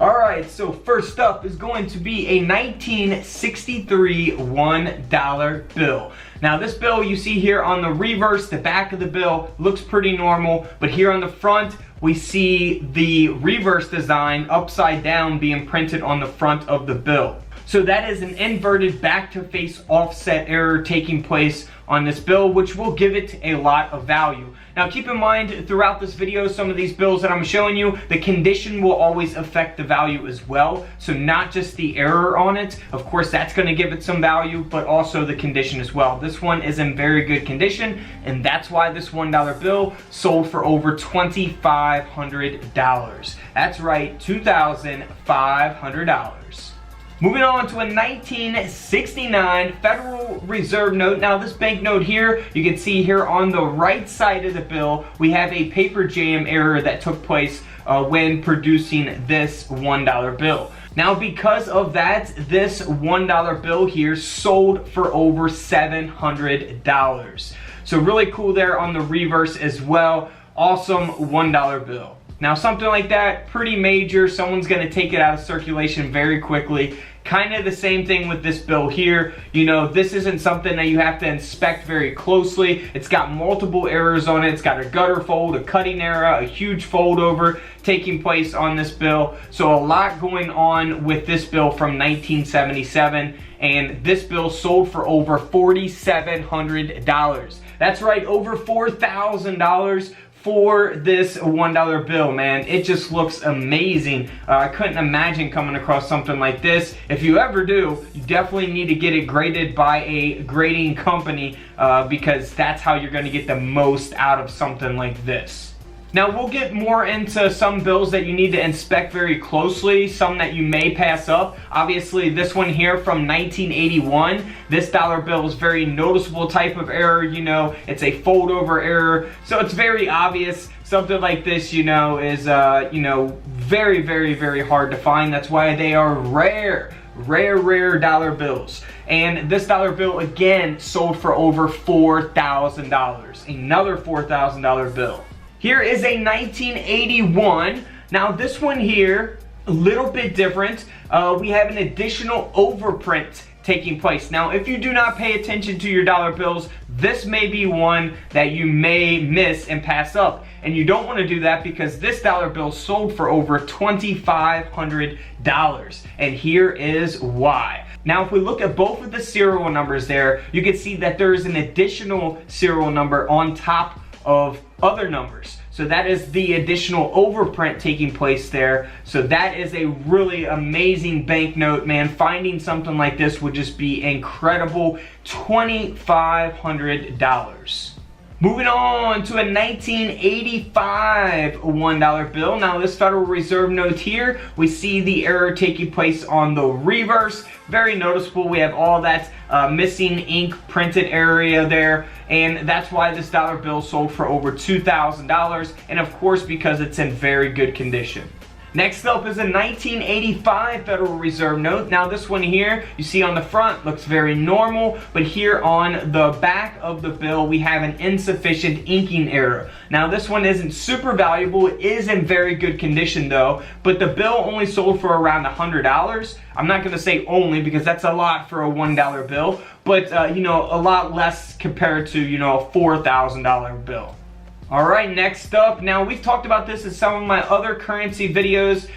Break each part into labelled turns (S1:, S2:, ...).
S1: Alright, so first up is going to be a 1963 $1 bill. Now this bill you see here on the reverse, the back of the bill looks pretty normal, but here on the front we see the reverse design upside down being printed on the front of the bill. So that is an inverted back to face offset error taking place on this bill, which will give it a lot of value. Now keep in mind throughout this video, some of these bills that I'm showing you, the condition will always affect the value as well. So not just the error on it, of course that's going to give it some value, but also the condition as well. This one is in very good condition, and that's why this $1 bill sold for over $2,500. That's right, $2,500. Moving on to a 1969 Federal Reserve note. Now this banknote here, you can see here on the right side of the bill, we have a paper jam error that took place when producing this $1 bill. Now because of that, this $1 bill here sold for over $700. So really cool there on the reverse as well. Awesome $1 bill. Now something like that, pretty major, someone's gonna take it out of circulation very quickly. Kind of the same thing with this bill here. You know, this isn't something that you have to inspect very closely. It's got multiple errors on it. It's got a gutter fold, a cutting error, a huge fold over taking place on this bill. So a lot going on with this bill from 1977. And this bill sold for over $4,700. That's right, over $4,000 for this $1 bill, man. It just looks amazing. I couldn't imagine coming across something like this. If you ever do, you definitely need to get it graded by a grading company because that's how you're going to get the most out of something like this. Now we'll get more into some bills that you need to inspect very closely, some that you may pass up. Obviously this one here from 1981, this dollar bill is very noticeable type of error, you know, it's a fold over error, so it's very obvious. Something like this, you know, is you know, very, very, very hard to find. That's why they are rare dollar bills. And this dollar bill again sold for over $4,000, another $4,000 bill. Here is a 1981. Now this one here, a little bit different. We have an additional overprint taking place. Now if you do not pay attention to your dollar bills, this may be one that you may miss and pass up. And you don't want to do that because this dollar bill sold for over $2,500. And here is why. Now if we look at both of the serial numbers there, you can see that there is an additional serial number on top of other numbers. So that is the additional overprint taking place there. So that is a really amazing banknote, man. Finding something like this would just be incredible. $2,500. Moving on to a 1985 $1 bill. Now this Federal Reserve note here, we see the error taking place on the reverse. Very noticeable. We have all that missing ink printed area there. And that's why this dollar bill sold for over $2,000. And of course, because it's in very good condition. Next up is a 1985 Federal Reserve note. Now this one here, you see on the front, looks very normal, but here on the back of the bill, we have an insufficient inking error. Now this one isn't super valuable, it is in very good condition though, but the bill only sold for around $100. I'm not gonna say only because that's a lot for a $1 bill, but you know, a lot less compared to, you know, a $4,000 bill. Alright, next up, now we've talked about this in some of my other currency videos,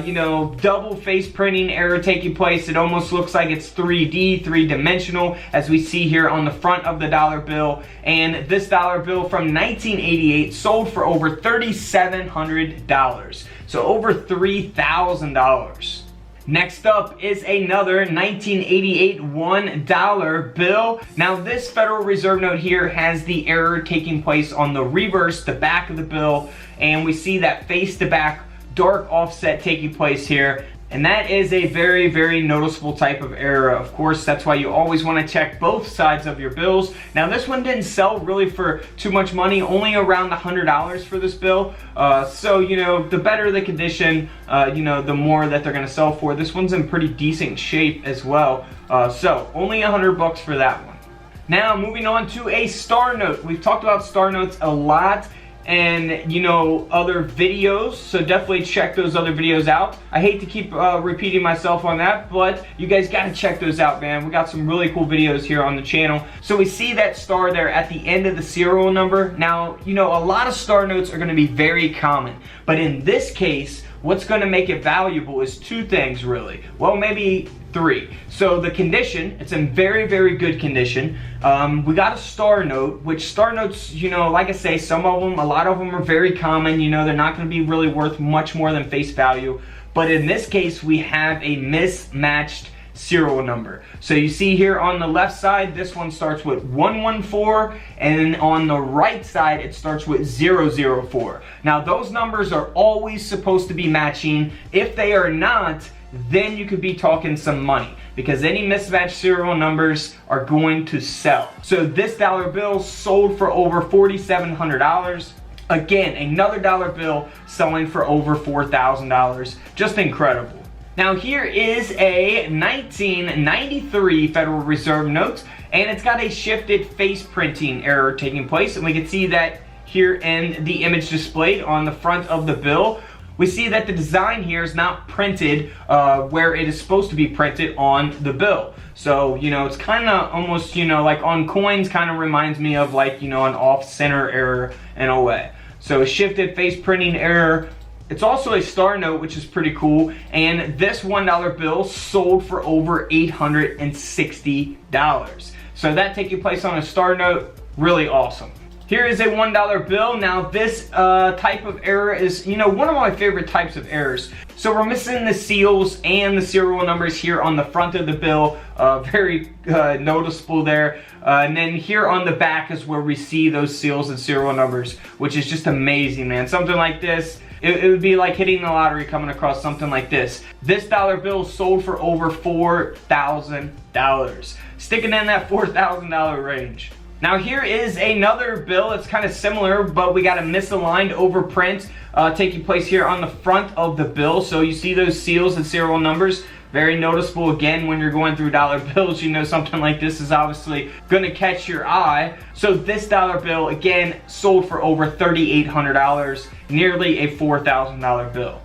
S1: you know, double face printing error taking place. It almost looks like it's 3D, three-dimensional, as we see here on the front of the dollar bill. And this dollar bill from 1988 sold for over $3,700, so over $3,000. Next up is another 1988 $1 bill. Now this Federal Reserve note here has the error taking place on the reverse, the back of the bill, and we see that face to back dark offset taking place here. And that is a very, very noticeable type of error. Of course, that's why you always want to check both sides of your bills. Now this one didn't sell really for too much money, only around $100 for this bill. So, you know, the better the condition, you know, the more that they're going to sell for. This one's in pretty decent shape as well. So only $100 for that one. Now moving on to a star note. We've talked about star notes a lot and, you know, other videos, so definitely check those other videos out. I hate to keep repeating myself on that, but you guys gotta check those out, man. We got some really cool videos here on the channel. So we see that star there at the end of the serial number. Now, you know, a lot of star notes are gonna be very common, but in this case, what's gonna make it valuable is two things, really. Well, maybe three. So the condition, it's in very, very good condition. We got a star note, which star notes, you know, like I say, some of them, a lot of them are very common. You know, they're not gonna be really worth much more than face value. But in this case, we have a mismatched serial number. So you see here on the left side, this one starts with 114, and on the right side, it starts with 004. Now those numbers are always supposed to be matching. If they are not, then you could be talking some money, because any mismatched serial numbers are going to sell. So this dollar bill sold for over $4,700. Again, another dollar bill selling for over $4,000. Just incredible. Now here is a 1993 Federal Reserve note, and it's got a shifted face printing error taking place, and we can see that here in the image displayed on the front of the bill. We see that the design here is not printed where it is supposed to be printed on the bill. So, you know, it's kind of almost, you know, like on coins, kind of reminds me of like, you know, an off-center error in a way. So a shifted face printing error. It's also a star note, which is pretty cool, and this $1 bill sold for over $860. So that taking place on a star note, really awesome. Here is a $1 bill. Now this type of error is, you know, one of my favorite types of errors. So we're missing the seals and the serial numbers here on the front of the bill, very noticeable there. And then here on the back is where we see those seals and serial numbers, which is just amazing, man. Something like this, it would be like hitting the lottery coming across something like this. This dollar bill sold for over $4,000, sticking in that $4,000 range. Now here is another bill. It's kind of similar, but we got a misaligned overprint taking place here on the front of the bill. So you see those seals and serial numbers. Very noticeable again when you're going through dollar bills. You know something like this is obviously going to catch your eye. So this dollar bill again sold for over $3,800, nearly a $4,000 bill.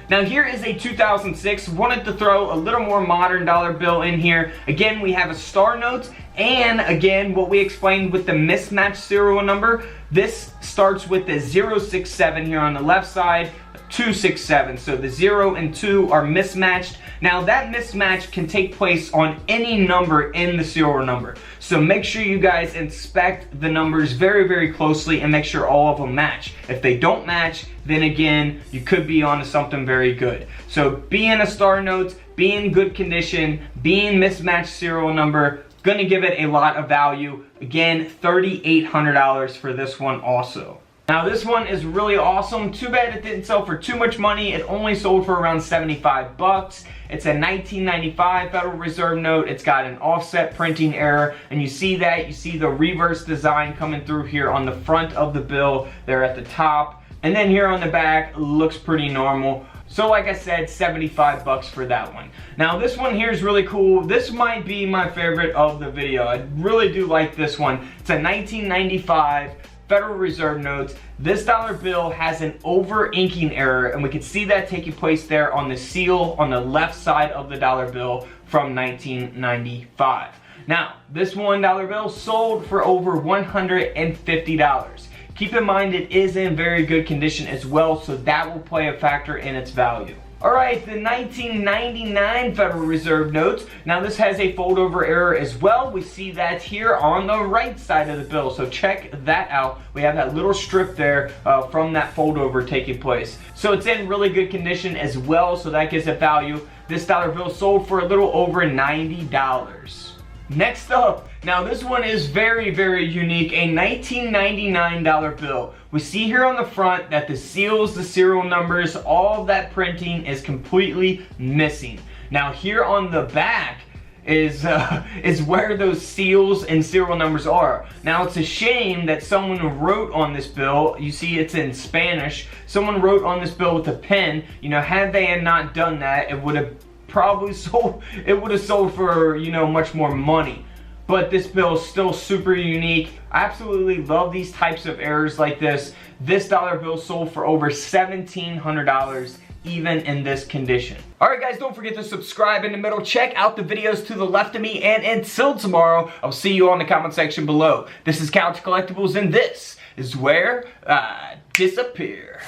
S1: Now here is a 2006, wanted to throw a little more modern dollar bill in here. Again, we have a star note, and again, what we explained with the mismatched serial number, this starts with the 067 here on the left side, 267. So the 0 and 2 are mismatched. Now that mismatch can take place on any number in the serial number. So make sure you guys inspect the numbers very, very closely and make sure all of them match. If they don't match, then again, you could be onto something very good. So be in a star note, be in good condition, be in mismatched serial number, gonna give it a lot of value. Again, $3,800 for this one also. Now this one is really awesome. Too bad it didn't sell for too much money. It only sold for around 75 bucks. It's a 1995 Federal Reserve note. It's got an offset printing error, and you see that. You see the reverse design coming through here on the front of the bill there at the top. And then here on the back, looks pretty normal. So like I said, 75 bucks for that one. Now this one here is really cool. This might be my favorite of the video. I really do like this one. It's a 1995 Federal Reserve notes. This dollar bill has an over inking error, and we can see that taking place there on the seal on the left side of the dollar bill from 1995. Now, this $1 bill sold for over $150. Keep in mind it is in very good condition as well, so that will play a factor in its value. Alright, the 1999 Federal Reserve notes. Now this has a fold over error as well. We see that here on the right side of the bill, so check that out. We have that little strip there from that fold over taking place. So it's in really good condition as well, so that gives it value. This dollar bill sold for a little over $90. Next up, now this one is very, very unique, a 1999 dollar bill. We see here on the front that the seals, the serial numbers, all of that printing is completely missing. Now here on the back is where those seals and serial numbers are. Now it's a shame that someone wrote on this bill, you see it's in Spanish, someone wrote on this bill with a pen. You know, had they had not done that, it would have probably sold, it would have sold for, you know, much more money. but this bill is still super unique. I absolutely love these types of errors like this. This dollar bill sold for over $1,700 even in this condition. Alright guys, don't forget to subscribe in the middle. Check out the videos to the left of me, and until tomorrow, I'll see you on the comment section below. This is Couch Collectibles, and this is where I disappear.